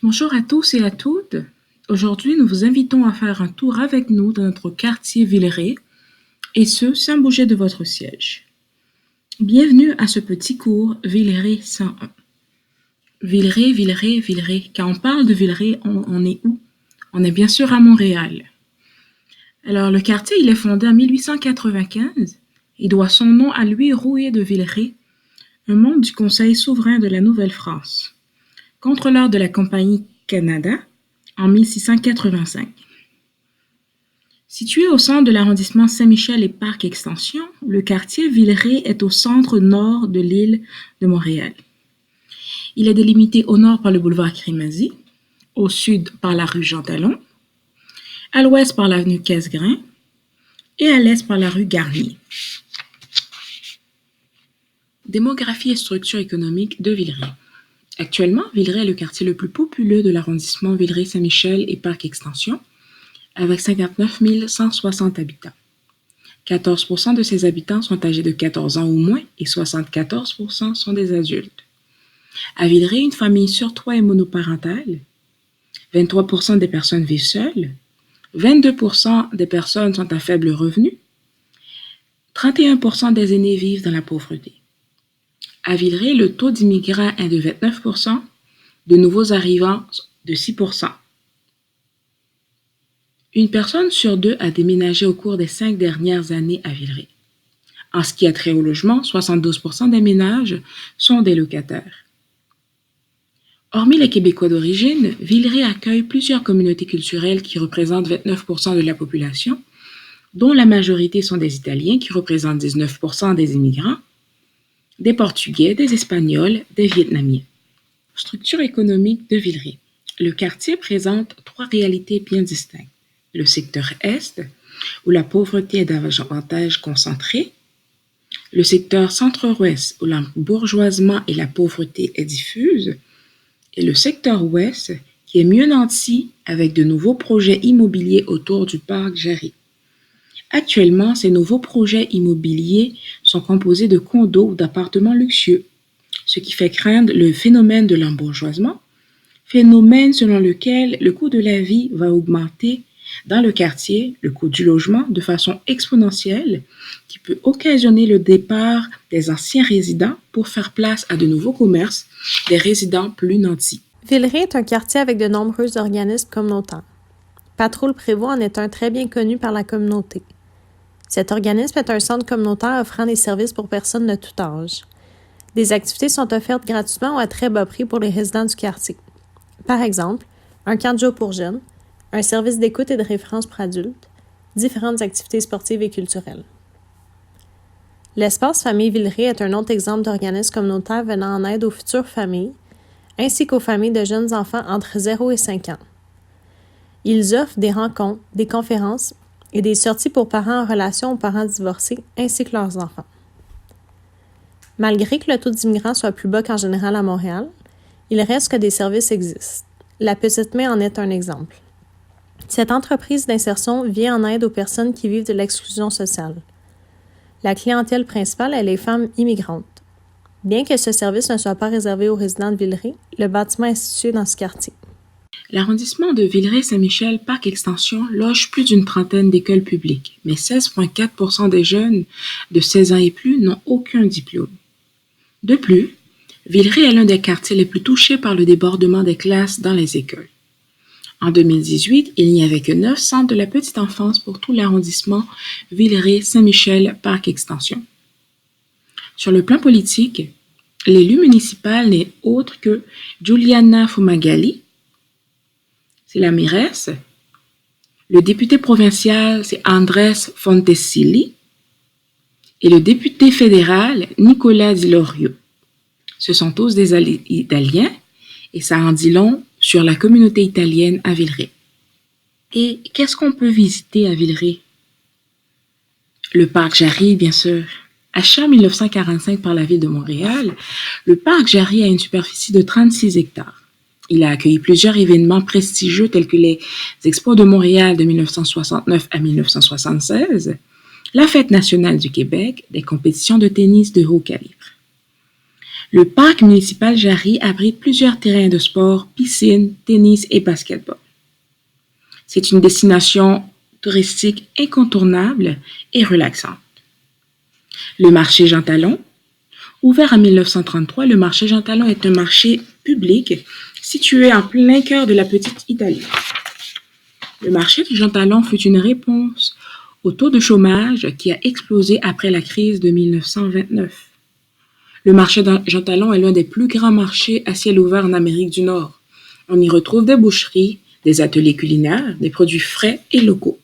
Bonjour à tous et à toutes. Aujourd'hui, nous vous invitons à faire un tour avec nous dans notre quartier Villeray, et ce, sans bouger de votre siège. Bienvenue à ce petit cours Villeray 101. Villeray, Villeray, Villeray. Quand on parle de Villeray, on est où? On est bien sûr à Montréal. Alors, le quartier, il est fondé en 1895. Il doit son nom à Louis Rouet de Villeray, un membre du Conseil souverain de la Nouvelle-France, contrôleur de la Compagnie Canada en 1685. Situé au centre de l'arrondissement Saint-Michel et Parc Extension, le quartier Villeray est au centre nord de l'île de Montréal. Il est délimité au nord par le boulevard Crémazie, au sud par la rue Jean-Talon, à l'ouest par l'avenue Casgrain et à l'est par la rue Garnier. Démographie et structure économique de Villeray. Actuellement, Villeray est le quartier le plus populeux de l'arrondissement Villeray-Saint-Michel et Parc Extension, avec 59 160 habitants. 14% de ces habitants sont âgés de 14 ans ou moins et 74% sont des adultes. À Villeray, une famille sur 3 est monoparentale, 23% des personnes vivent seules, 22% des personnes sont à faible revenu, 31% des aînés vivent dans la pauvreté. À Villeray, le taux d'immigrants est de 29%, de nouveaux arrivants de 6%. Une personne sur 2 a déménagé au cours des 5 dernières années à Villeray. En ce qui a trait au logement, 72% des ménages sont des locataires. Hormis les Québécois d'origine, Villeray accueille plusieurs communautés culturelles qui représentent 29% de la population, dont la majorité sont des Italiens qui représentent 19% des immigrants, des Portugais, des Espagnols, des Vietnamiens. Structure économique de Villeray. Le quartier présente 3 réalités bien distinctes. Le secteur Est, où la pauvreté est davantage concentrée. Le secteur Centre-Ouest, où l'embourgeoisement et la pauvreté est diffuse. Et le secteur Ouest, qui est mieux nanti avec de nouveaux projets immobiliers autour du parc Jarry. Actuellement, ces nouveaux projets immobiliers sont composés de condos ou d'appartements luxueux, ce qui fait craindre le phénomène de l'embourgeoisement, phénomène selon lequel le coût de la vie va augmenter dans le quartier, le coût du logement de façon exponentielle, qui peut occasionner le départ des anciens résidents pour faire place à de nouveaux commerces, des résidents plus nantis. Villeray est un quartier avec de nombreux organismes communautaires. Patrouille Prévost en est un très bien connu par la communauté. Cet organisme est un centre communautaire offrant des services pour personnes de tout âge. Des activités sont offertes gratuitement ou à très bas prix pour les résidents du quartier. Par exemple, un camp de jour pour jeunes, un service d'écoute et de référence pour adultes, différentes activités sportives et culturelles. L'espace Famille Villeray est un autre exemple d'organisme communautaire venant en aide aux futures familles, ainsi qu'aux familles de jeunes enfants entre 0 et 5 ans. Ils offrent des rencontres, des conférences et des sorties pour parents en relation aux parents divorcés ainsi que leurs enfants. Malgré que le taux d'immigrants soit plus bas qu'en général à Montréal, il reste que des services existent. La Petite Main en est un exemple. Cette entreprise d'insertion vient en aide aux personnes qui vivent de l'exclusion sociale. La clientèle principale est les femmes immigrantes. Bien que ce service ne soit pas réservé aux résidents de Villeray, le bâtiment est situé dans ce quartier. L'arrondissement de Villeray-Saint-Michel Parc Extension loge plus d'une trentaine d'écoles publiques, mais 16,4% des jeunes de 16 ans et plus n'ont aucun diplôme. De plus, Villeray est l'un des quartiers les plus touchés par le débordement des classes dans les écoles. En 2018, il n'y avait que 9 centres de la petite enfance pour tout l'arrondissement Villeray-Saint-Michel Parc Extension. Sur le plan politique, l'élu municipal n'est autre que Juliana Fumagalli, c'est la mairesse. Le député provincial, c'est Andrés Fontecilli. Et le député fédéral, Nicolas Di Lorio. Ce sont tous des Italiens et ça en dit long sur la communauté italienne à Villeray. Et qu'est-ce qu'on peut visiter à Villeray? Le parc Jarry, bien sûr. Acheté en 1945 par la ville de Montréal, le parc Jarry a une superficie de 36 hectares. Il a accueilli plusieurs événements prestigieux tels que les Expos de Montréal de 1969 à 1976, la Fête nationale du Québec, des compétitions de tennis de haut calibre. Le parc municipal Jarry abrite plusieurs terrains de sport, piscines, tennis et basketball. C'est une destination touristique incontournable et relaxante. Le marché Jean Talon. Ouvert en 1933, le marché Jean Talon est un marché public situé en plein cœur de la petite Italie. Le marché de Jean Talon fut une réponse au taux de chômage qui a explosé après la crise de 1929. Le marché de Jean Talon est l'un des plus grands marchés à ciel ouvert en Amérique du Nord. On y retrouve des boucheries, des ateliers culinaires, des produits frais et locaux.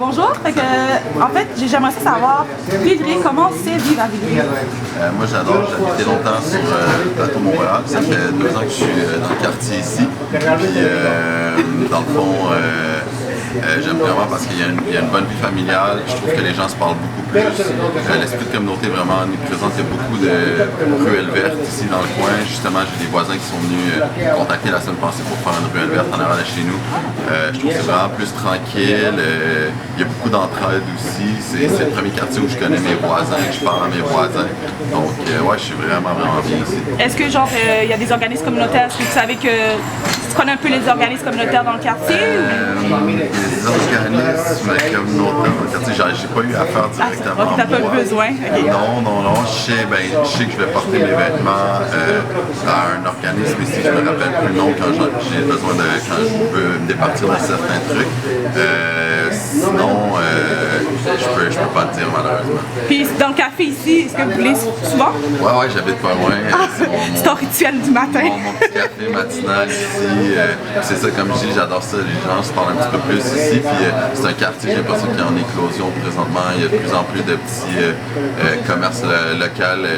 Bonjour, en fait, j'aimerais savoir, Villeray, comment c'est vivre à Villeray? Moi j'adore, j'ai habité longtemps sur le plateau Montréal, ça fait 2 ans que je suis dans le quartier ici, puis dans le fond, j'aime vraiment parce qu'il y a une bonne vie familiale, je trouve que les gens se parlent beaucoup plus, l'esprit de communauté est vraiment omniprésent, il y a beaucoup de ruelles vertes ici dans le coin, justement j'ai des voisins qui sont venus me contacter la semaine passée pour faire une ruelle verte en arrière de chez nous, je trouve que c'est vraiment plus tranquille, il y a beaucoup d'entraide aussi, c'est le premier quartier où je connais mes voisins, que je parle à mes voisins, donc ouais, je suis vraiment bien ici. Est-ce que genre, il y a des organismes communautaires, est-ce que tu savais que tu connais un peu les organismes communautaires dans le quartier? Les organismes communautaires dans le quartier, j'ai pas eu affaire directement. Ok, t'as pas eu besoin? Okay. Non, je sais que je vais porter mes vêtements à un organisme ici, je me rappelle plus le nom quand j'ai besoin quand je veux me départir de certains trucs. Sinon, je peux pas te dire malheureusement. Puis dans le café ici, est-ce que vous voulez souvent? Ouais, j'habite pas loin. C'est ton rituel du matin. Mon petit café matinal ici. C'est ça, comme je dis, j'adore ça. Les gens se parlent un petit peu plus ici. Puis c'est un quartier, j'ai l'impression qu'il y a en éclosion présentement. Il y a de plus en plus de petits commerces locaux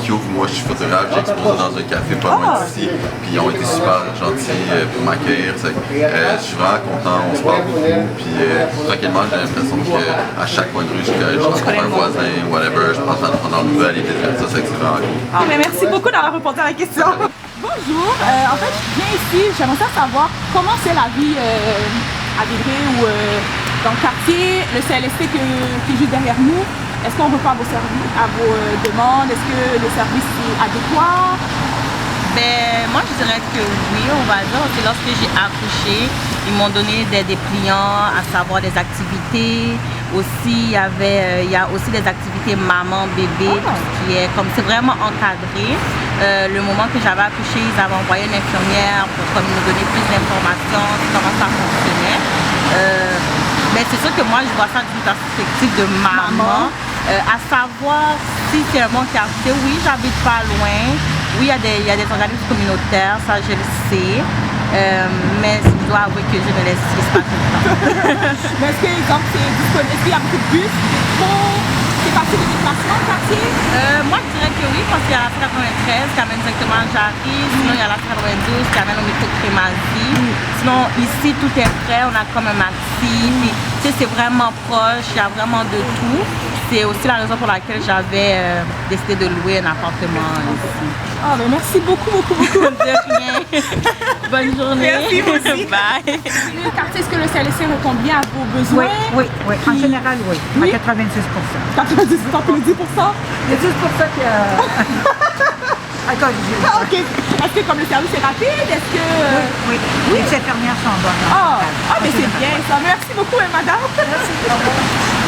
qui ouvrent. Moi, je suis photographe, j'ai exposé dans un café pas loin d'ici. Puis ils ont été super gentils pour m'accueillir. Je suis vraiment content, on se parle beaucoup. Puis tranquillement, j'ai l'impression qu'à chaque coin de rue, je rencontre un voisin, whatever, je pense dans le nouvel et ça, c'est vraiment cool. Mais merci beaucoup d'avoir répondu à la question. Bonjour, en fait, je viens ici, j'aimerais savoir comment c'est la vie à Villeray ou dans le quartier, le CLSC qui est juste derrière nous. Est-ce qu'on répond à vos demandes? Est-ce que le service est adéquat? Ben, moi, je dirais que oui, on va dire. C'est lorsque j'ai accouché, ils m'ont donné des dépliants, à savoir des activités. Aussi, il y a aussi des activités maman-bébé, qui est comme c'est vraiment encadré. Le moment que j'avais accouché, ils avaient envoyé une infirmière pour nous donner plus d'informations sur comment ça fonctionnait. Mais c'est sûr que moi, je vois ça d'une perspective de maman. À savoir si c'est un bon quartier, oui, j'habite pas loin. Oui, il y a des organismes communautaires, ça je le sais. Mais je dois avouer que je ne les utilise pas tout le temps. Mais est-ce que comme c'est disponible, est-ce qu'il y a beaucoup de bus, c'est facile de déplacement au quartier? Moi je dirais que oui, parce qu'il y a la 93 qui amène directement à Jarry, sinon il y a la 92 qui amène au métro de Crémazie. Sinon ici tout est prêt, on a comme un maxi, puis c'est vraiment proche, il y a vraiment de tout. C'est aussi la raison pour laquelle j'avais décidé de louer un appartement ici. Oh, mais merci beaucoup. De rien. Bonne journée. Merci, vous aussi. Bye. Le quartier, est-ce que le CLSC répond bien à vos besoins? Oui. En général, oui. Oui? À 96%. 90%? Il y a 10% qui a... Ok. Est-ce que comme le service est rapide? Est-ce que... Oui. Les infirmières sont bonnes. Mais c'est bien ça. Merci beaucoup, madame. Merci.